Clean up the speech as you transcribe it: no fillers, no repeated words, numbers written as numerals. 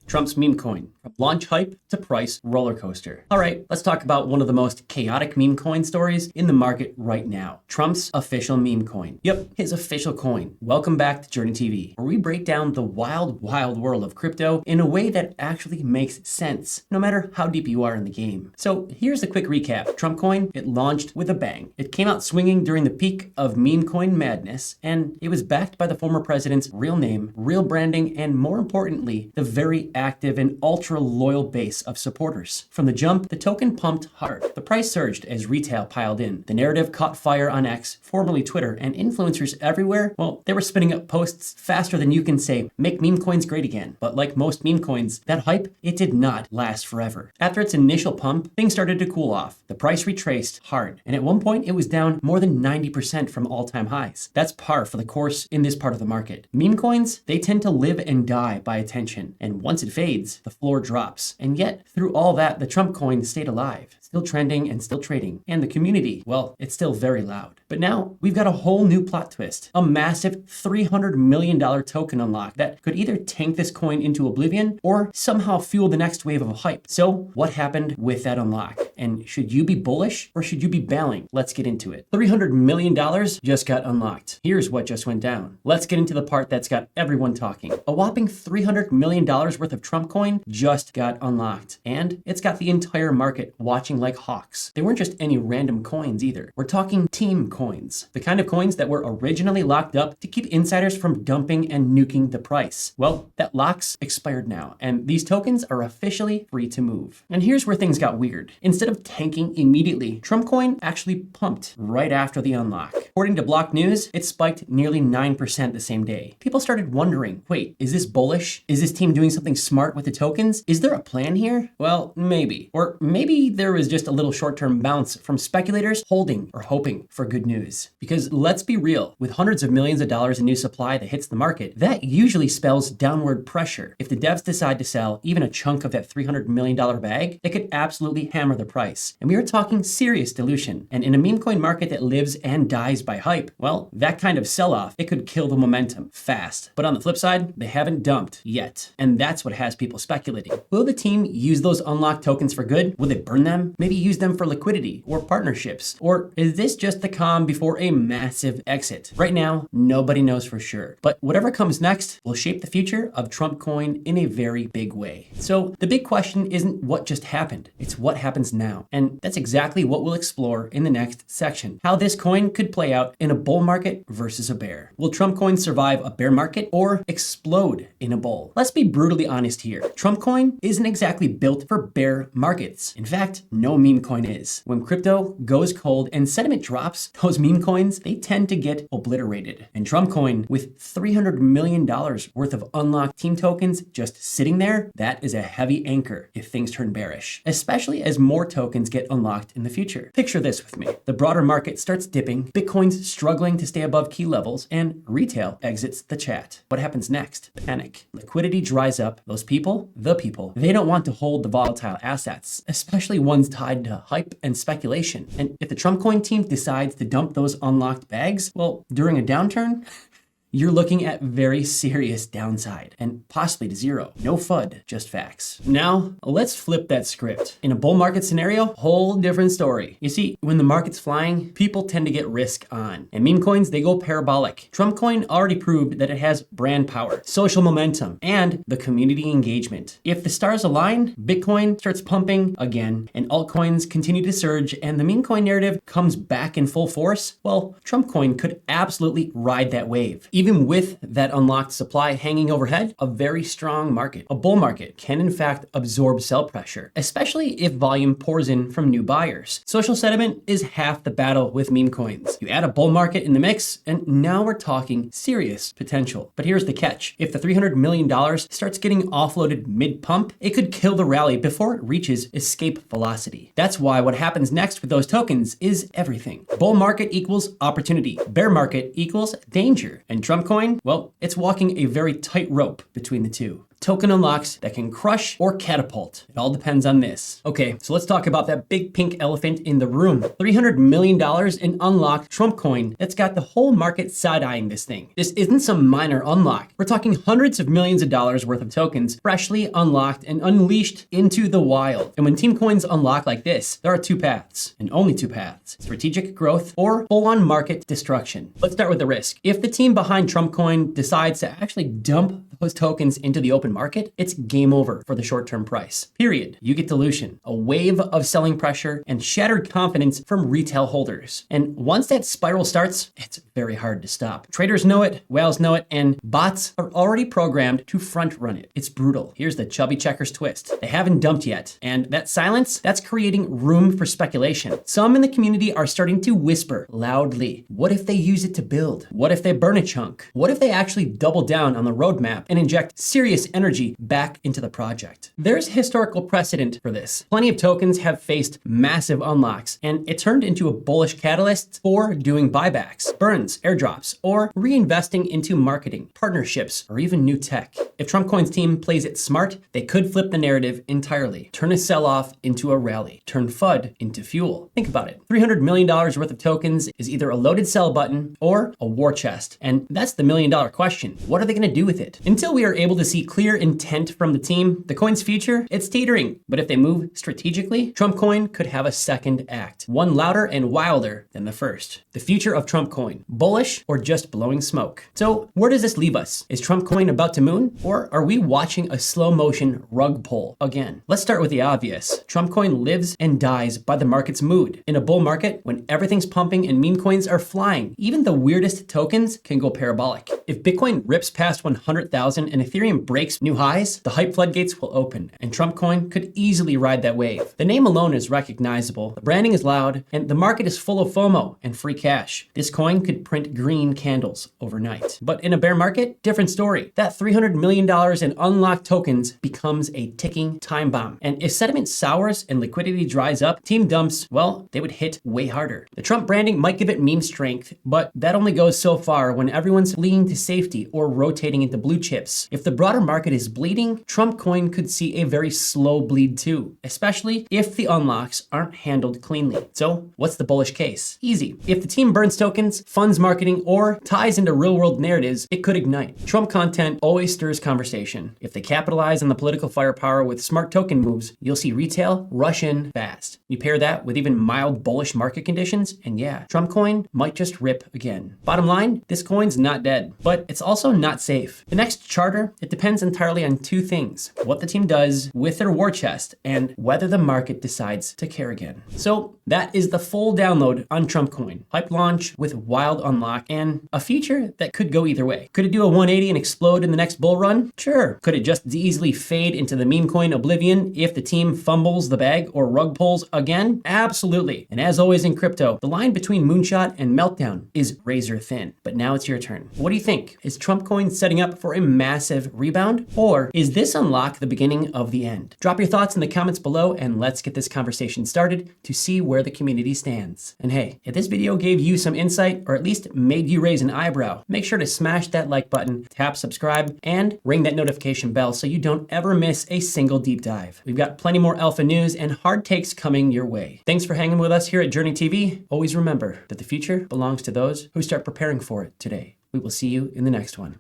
Trump's meme coin, from launch hype to price roller coaster. All right, let's talk about one of the most chaotic meme coin stories in the market right now. Trump's official meme coin. Yep, his official coin. Welcome back to JRNY TV, where we break down the wild, wild world of crypto in a way that actually makes sense, no matter how deep you are in the game. So here's a quick recap. Trump coin, it launched with a bang. It came out swinging during the peak of meme coin madness, and it was backed by the former president's real name, real branding, and more importantly, the very active and ultra loyal base of supporters. From the jump, the token pumped hard. The price surged as retail piled in. The narrative caught fire on X, formerly Twitter, and influencers everywhere, well, they were spinning up posts faster than you can say, make meme coins great again. But like most meme coins, that hype, it did not last forever. After its initial pump, things started to cool off. The price retraced hard, and at one point it was down more than 90% from all-time highs. That's par for the course in this part of the market. Meme coins, they tend to live and die by attention, and once it fades, the floor drops. And yet, through all that, the Trump coin stayed alive, still trending and still trading. And the community, well, it's still very loud. But now, we've got a whole new plot twist. A massive $300 million token unlock that could either tank this coin into oblivion or somehow fuel the next wave of hype. So, what happened with that unlock? And should you be bullish or should you be bailing? Let's get into it. $300 million just got unlocked. Here's what just went down. Let's get into the part that's got everyone talking. A whopping $300 million worth of Trump coin just got unlocked. And it's got the entire market watching like hawks. They weren't just any random coins either. We're talking team coins. The kind of coins that were originally locked up to keep insiders from dumping and nuking the price. Well, that lock's expired now, and these tokens are officially free to move. And here's where things got weird. Instead of tanking immediately, Trump coin actually pumped right after the unlock. According to Block News, it spiked nearly 9% the same day. People started wondering, wait, is this bullish? Is this team doing something smart with the tokens? Is there a plan here? Well, maybe. Or maybe there was just a little short-term bounce from speculators holding or hoping for good news. Because let's be real, with hundreds of millions of dollars in new supply that hits the market, that usually spells downward pressure. If the devs decide to sell even a chunk of that $300 million bag, it could absolutely hammer the price. And we are talking serious dilution. And in a meme coin market that lives and dies by hype, well, that kind of sell-off, it could kill the momentum fast. But on the flip side, they haven't dumped yet. And that's what has people speculating. Will the team use those unlocked tokens for good? Will they burn them? Maybe use them for liquidity or partnerships? Or is this just the calm before a massive exit? Right now, nobody knows for sure. But whatever comes next will shape the future of Trump coin in a very big way. So the big question isn't what just happened, it's what happens now. And that's exactly what we'll explore in the next section. How this coin could play out in a bull market versus a bear. Will Trump coin survive a bear market or explode in a bull? Let's be brutally honest here. Trump coin isn't exactly built for bear markets. In fact, no meme coin is. When crypto goes cold and sentiment drops, those meme coins, they tend to get obliterated. And Trump coin, with $300 million worth of unlocked team tokens just sitting there, that is a heavy anchor if things turn bearish, especially as more tokens get unlocked in the future. Picture this with me. The broader market starts dipping, Bitcoin's struggling to stay above key levels, and retail exits the chat. What happens next? Panic. Liquidity dries up. Those people, they don't want to hold the volatile assets, especially ones tied to hype and speculation. And if the Trump coin team decides to dump those unlocked bags, well, during a downturn, you're looking at very serious downside and possibly to zero. No FUD, just facts. Now, let's flip that script. In a bull market scenario, whole different story. You see, when the market's flying, people tend to get risk on. And meme coins, they go parabolic. Trump coin already proved that it has brand power, social momentum, and the community engagement. If the stars align, Bitcoin starts pumping again, and altcoins continue to surge, and the meme coin narrative comes back in full force, well, Trump coin could absolutely ride that wave. Even with that unlocked supply hanging overhead, a very strong market, a bull market, can in fact absorb sell pressure, especially if volume pours in from new buyers. Social sentiment is half the battle with meme coins. You add a bull market in the mix, and now we're talking serious potential. But here's the catch. If the $300 million starts getting offloaded mid-pump, it could kill the rally before it reaches escape velocity. That's why what happens next with those tokens is everything. Bull market equals opportunity. Bear market equals danger. And Trump coin, well, it's walking a very tight rope between the two. token unlocks that can crush or catapult. It all depends on this. Okay, so let's talk about that big pink elephant in the room. $300 million in unlocked Trump coin that's got the whole market side-eyeing this thing. This isn't some minor unlock. We're talking hundreds of millions of dollars worth of tokens freshly unlocked and unleashed into the wild. And when team coins unlock like this, there are two paths, and only two paths: strategic growth or full-on market destruction. Let's start with the risk. If the team behind Trump coin decides to actually dump those tokens into the open market, it's game over for the short-term price. Period. You get dilution, a wave of selling pressure, and shattered confidence from retail holders. And once that spiral starts, it's very hard to stop. Traders know it, whales know it, and bots are already programmed to front run it. It's brutal. Here's the chubby checkers twist. They haven't dumped yet, and that silence, that's creating room for speculation. Some in the community are starting to whisper loudly, what if they use it to build? What if they burn a chunk? What if they actually double down on the roadmap and inject serious energy back into the project? There's historical precedent for this. Plenty of tokens have faced massive unlocks, and it turned into a bullish catalyst for doing buybacks, burns, airdrops, or reinvesting into marketing, partnerships, or even new tech. If Trump Coin's team plays it smart, they could flip the narrative entirely, turn a sell-off into a rally, turn FUD into fuel. Think about it. $300 million worth of tokens is either a loaded sell button or a war chest. And that's the million-dollar question. What are they going to do with it? Until we are able to see clear intent from the team, the coin's future, it's teetering. But if they move strategically, Trump Coin could have a second act, one louder and wilder than the first. The future of Trump Coin, bullish or just blowing smoke? So where does this leave us? Is Trump Coin about to moon? Or are we watching a slow motion rug pull again? Let's start with the obvious. Trump Coin lives and dies by the market's mood. In a bull market, when everything's pumping and meme coins are flying, even the weirdest tokens can go parabolic. If Bitcoin rips past 100,000 and Ethereum breaks new highs, the hype floodgates will open, and Trump Coin could easily ride that wave. The name alone is recognizable, the branding is loud, and the market is full of FOMO and free cash. This coin could print green candles overnight. But in a bear market, different story. That $300 million in unlocked tokens becomes a ticking time bomb. And if sentiment sours and liquidity dries up, team dumps, well, they would hit way harder. The Trump branding might give it meme strength, but that only goes so far when everyone's fleeing to safety or rotating into blue chips. If the broader market is bleeding, Trump Coin could see a very slow bleed too, especially if the unlocks aren't handled cleanly. So what's the bullish case? Easy. If the team burns tokens, funds marketing, or ties into real-world narratives, it could ignite. Trump content always stirs conversation. If they capitalize on the political firepower with smart token moves, you'll see retail rush in fast. You pair that with even mild bullish market conditions, and yeah, Trump Coin might just rip again. Bottom line, this coin's not dead, but it's also not safe. The next charter, it depends entirely on two things: what the team does with their war chest and whether the market decides to care again. So that is the full download on Trump Coin. Hype launch with wild unlock and a feature that could go either way. Could it do a 180 and explode in the next bull run? Sure. Could it just easily fade into the meme coin oblivion if the team fumbles the bag or rug pulls again? Absolutely. And as always in crypto, the line between moonshot and meltdown is razor thin. But now it's your turn. What do you think? Is Trump Coin setting up for a massive rebound? Or is this unlock the beginning of the end? Drop your thoughts in the comments below and let's get this conversation started to see where the community stands. And hey, if this video gave you some insight or at least made you raise an eyebrow, make sure to smash that like button, tap subscribe, and ring that notification bell so you don't ever miss a single deep dive. We've got plenty more alpha news and hard takes coming your way. Thanks for hanging with us here at JRNY TV. Always remember that the future belongs to those who start preparing for it today. We will see you in the next one.